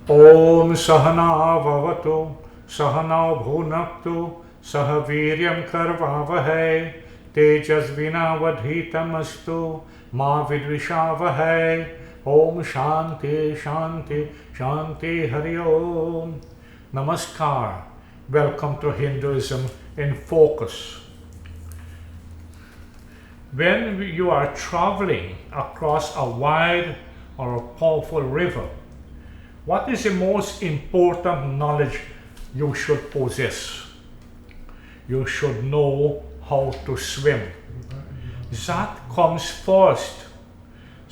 Om Sahana Vavatu Sahana Bhunaktu Sahaviryam Karvavahai Tejasvinavadhitamastu Ma Vidvishavahai. Om Shanti Shanti Shanti Hari Om. Namaskar. Welcome to Hinduism in Focus. When you are traveling across a wide or a powerful river, what is the most important knowledge you should possess? You should know how to swim. That comes first.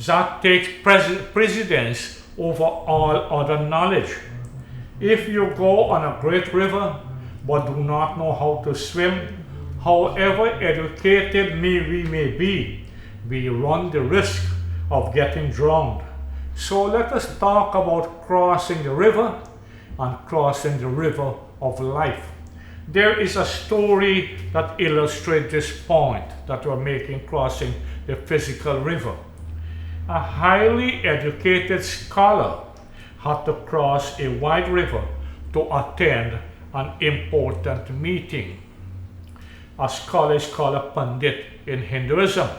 That takes precedence over all other knowledge. If you go on a great river but do not know how to swim, however educated we may be, we run the risk of getting drowned. So let us talk about crossing the river and crossing the river of life. There is a story that illustrates this point that we're making crossing the physical river. A highly educated scholar had to cross a wide river to attend an important meeting. A scholar is called a Pandit in Hinduism.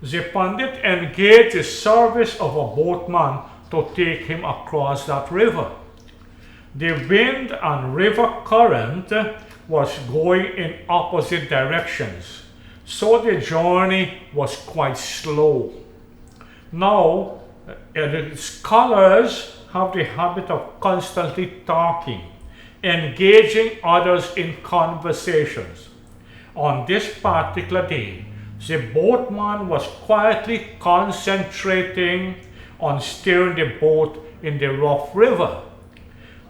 The Pandit engaged the service of a boatman to take him across that river. The wind and river current was going in opposite directions, so the journey was quite slow. Now, the scholars have the habit of constantly talking, engaging others in conversations. On this particular day, the boatman was quietly concentrating on steering the boat in the rough river.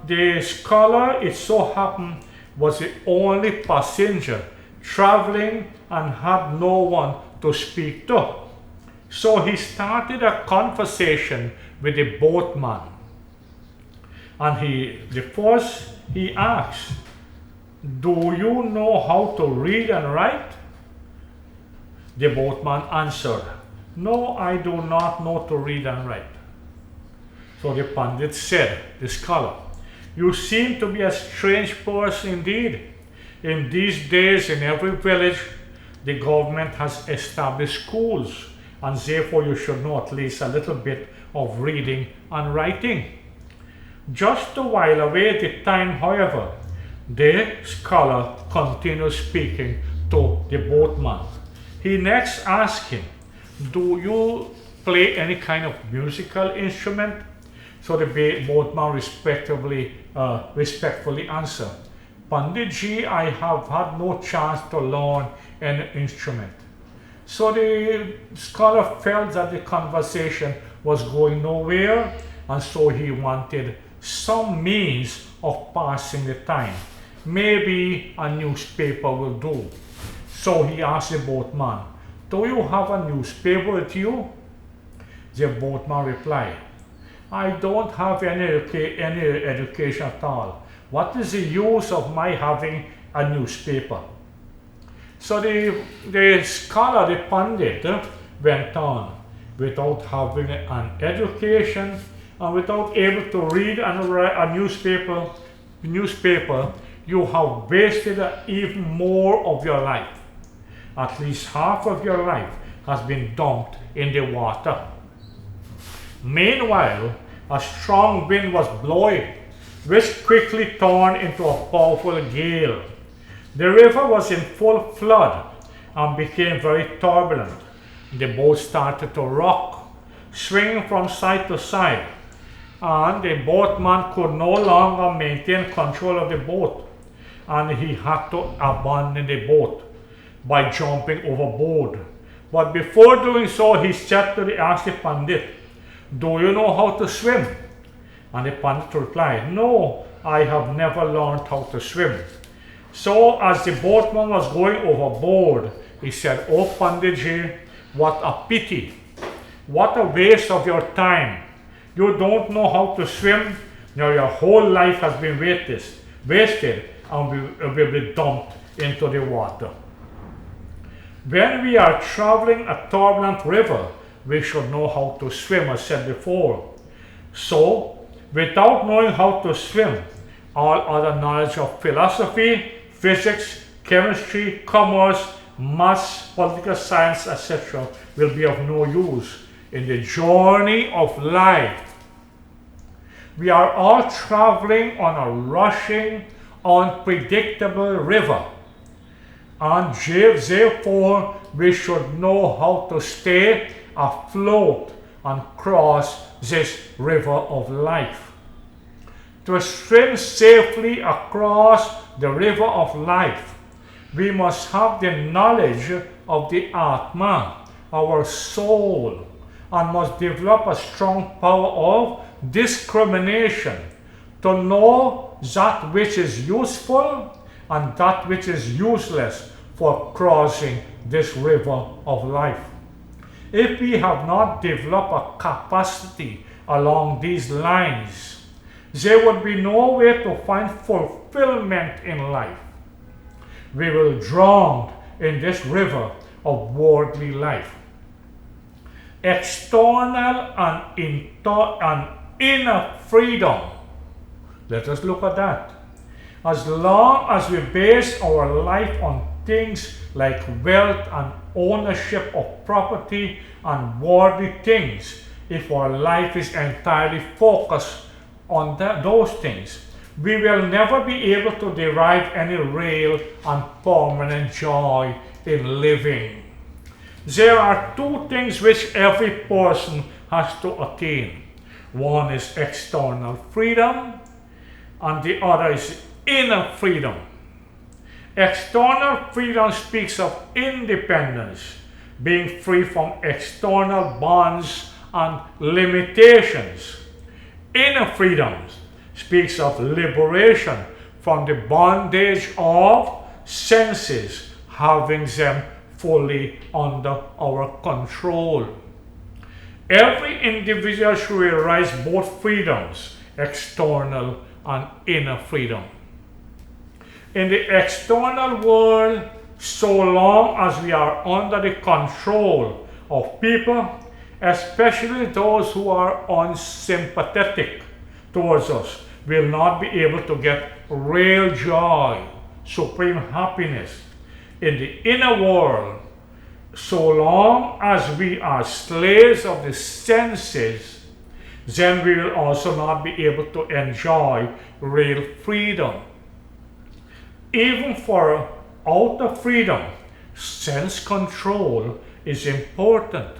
The scholar, it so happened, was the only passenger traveling and had no one to speak to. So he started a conversation with the boatman. And he asked, "Do you know how to read and write?" The boatman answered, "No, I do not know to read and write." So the Pandit said, the scholar, "You seem to be a strange person indeed. In these days, in every village, the government has established schools, and therefore you should know at least a little bit of reading and writing." Just to while away the time, however, the scholar continued speaking to the boatman. He next asked him, "Do you play any kind of musical instrument?" So the boatman respectfully answered, "Panditji, I have had no chance to learn any instrument." So the scholar felt that the conversation was going nowhere, and so he wanted some means of passing the time. Maybe a newspaper will do. So he asked the boatman, "Do you have a newspaper with you?" The boatman replied, "I don't have any education at all. What is the use of my having a newspaper?" So the scholar, the Pandit, went on. Without having an education and without able to read and write a newspaper, you have wasted even more of your life. At least half of your life has been dumped in the water. Meanwhile, a strong wind was blowing, which quickly turned into a powerful gale. The river was in full flood and became very turbulent. The boat started to rock, swinging from side to side, and the boatman could no longer maintain control of the boat, and he had to abandon the boat by jumping overboard. But before doing so, he said to asked the Pandit, "Do you know how to swim?" And the Pandit replied, "No, I have never learned how to swim." So as the boatman was going overboard, he said, "Oh Panditji, what a pity. What a waste of your time. You don't know how to swim. Now your whole life has been wasted and will be dumped into the water." When we are traveling a turbulent river, we should know how to swim, as said before. So Without knowing how to swim, all other knowledge of philosophy, physics, chemistry, commerce, maths, political science, etc. will be of no use in the journey of life. We are all traveling on a rushing, unpredictable river, and therefore we should know how to stay afloat and cross this river of life. To swim safely across the river of life, we must have the knowledge of the Atma, our soul, and must develop a strong power of discrimination to know that which is useful and that which is useless for crossing this river of life. If we have not developed a capacity along these lines, there would be no way to find fulfillment in life. We will drown in this river of worldly life. External and inner freedom. Let us look at that. As long as we base our life on things like wealth and ownership of property and worldly things, if our life is entirely focused on those things, we will never be able to derive any real and permanent joy in living. There are two things which every person has to attain. One is external freedom, and the other is inner freedom. External freedom speaks of independence, being free from external bonds and limitations. Inner freedom speaks of liberation from the bondage of senses, having them fully under our control. Every individual should realize both freedoms, external and inner freedom. In the external world, so long as we are under the control of people, especially those who are unsympathetic towards us, will not be able to get real joy, supreme happiness. In the inner world, so long as we are slaves of the senses, then we will also not be able to enjoy real freedom. Even for outer freedom, sense control is important.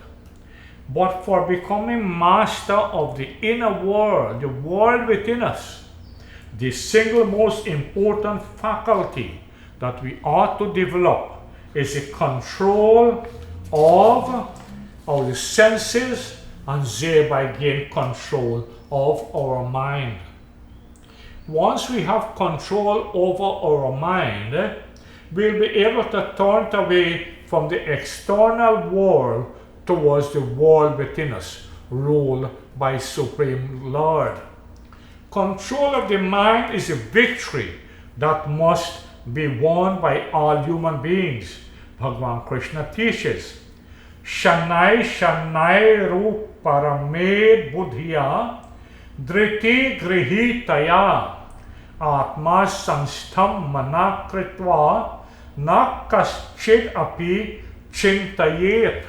But for becoming master of the inner world, the world within us, the single most important faculty that we ought to develop is the control of our senses and thereby gain control of our mind. Once we have control over our mind, we'll be able to turn away from the external world towards the world within us, ruled by Supreme Lord. Control of the mind is a victory that must be won by all human beings. Bhagavan Krishna teaches, Shanai Shanai Rup Paramed Buddhiya Driti Grihitaya Atma Sanstham Manakritva Na Kaschid Api Chintayet.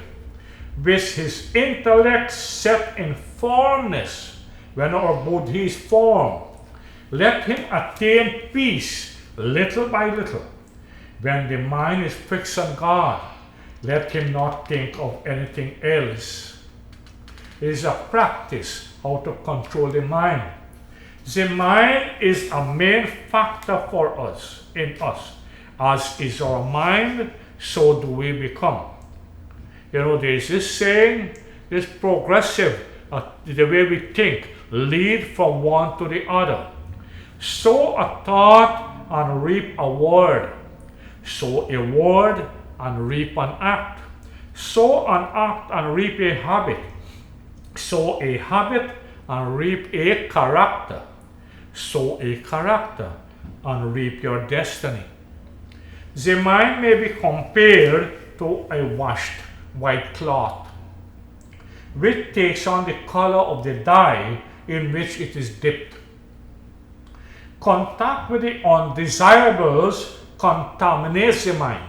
With his intellect set in formness, when our buddhi is formed, let him attain peace little by little. When the mind is fixed on God, let him not think of anything else. It is a practice how to control the mind. The mind is a main factor for us, in us. As is our mind, so do we become. You know, there is this saying, this progressive, the way we think, lead from one to the other. Sow a thought and reap a word. Sow a word and reap an act. Sow an act and reap a habit. Sow a habit and reap a character. Sow a character and reap your destiny. The mind may be compared to a washed white cloth, which takes on the color of the dye in which it is dipped. Contact with the undesirables contaminates the mind.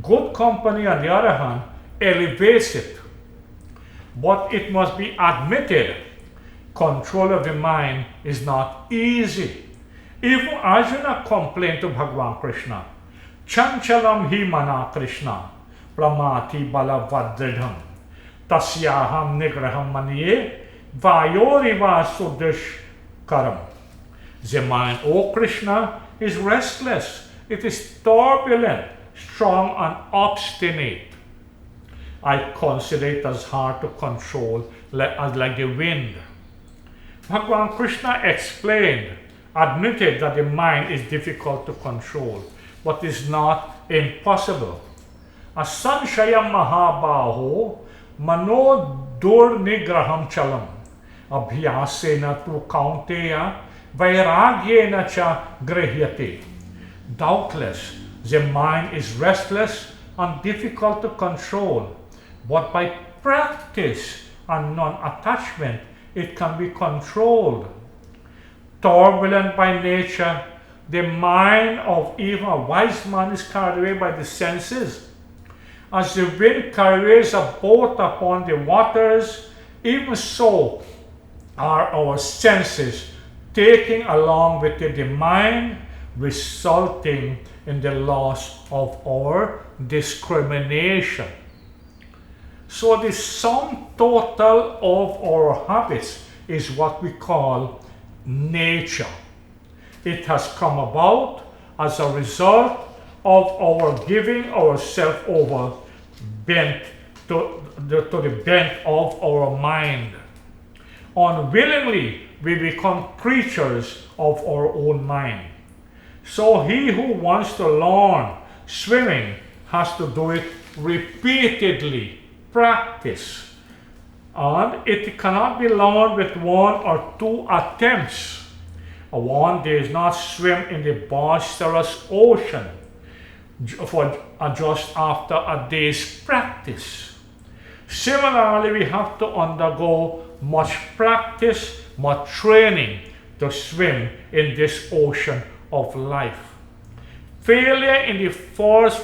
Good company, on the other hand, elevates it. But it must be admitted, control of the mind is not easy. Even Arjuna complained to Bhagavan Krishna, Chanchalam hi mana Krishna, pramati balavadridham, tasyaham nigraham maniye, vayoriva sudishkaram. The mind, O Krishna, is restless. It is turbulent, strong and obstinate. I consider it as hard to control as like the wind. Bhagavan Krishna explained, admitted that the mind is difficult to control, but is not impossible. Asanshayam mahabaho mano durnigraham chalam abhyasena tu kaunteya vairagyena cha grihyate. Doubtless, the mind is restless and difficult to control, but by practice and non-attachment, it can be controlled. Turbulent by nature, the mind of even a wise man is carried away by the senses. As the wind carries a boat upon the waters, even so are our senses taking along with it the mind, resulting in the loss of our discrimination. So the sum total of our habits is what we call nature. It has come about as a result of our giving ourselves over bent to the bent of our mind. Unwillingly, we become creatures of our own mind. So he who wants to learn swimming has to do it repeatedly, practice. And it cannot be learned with one or two attempts. One does not swim in the boisterous ocean for just after a day's practice. Similarly, we have to undergo much practice, much training to swim in this ocean of life. Failure in the first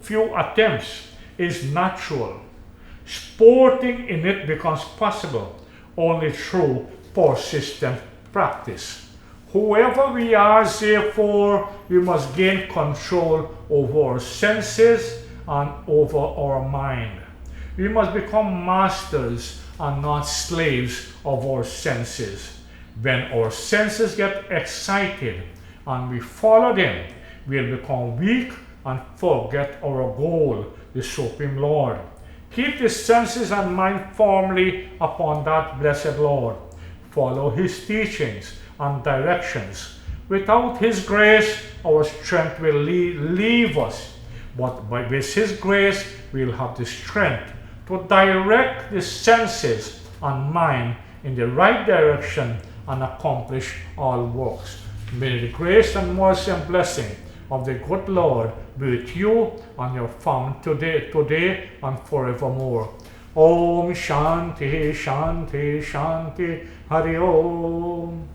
few attempts is natural. Sporting in it becomes possible only through persistent practice. Whoever we are, therefore, we must gain control over our senses and over our mind. We must become masters and not slaves of our senses. When our senses get excited and we follow them, we'll become weak and forget our goal, the Supreme Lord. Keep the senses and mind firmly upon that blessed Lord. Follow his teachings and directions. Without his grace, our strength will leave us. But with his grace, we'll have the strength to direct the senses and mind in the right direction and accomplish all works. May the grace and mercy and blessing of the good Lord be with you and your family today and forevermore. Om Shanti Shanti Shanti Hari Om.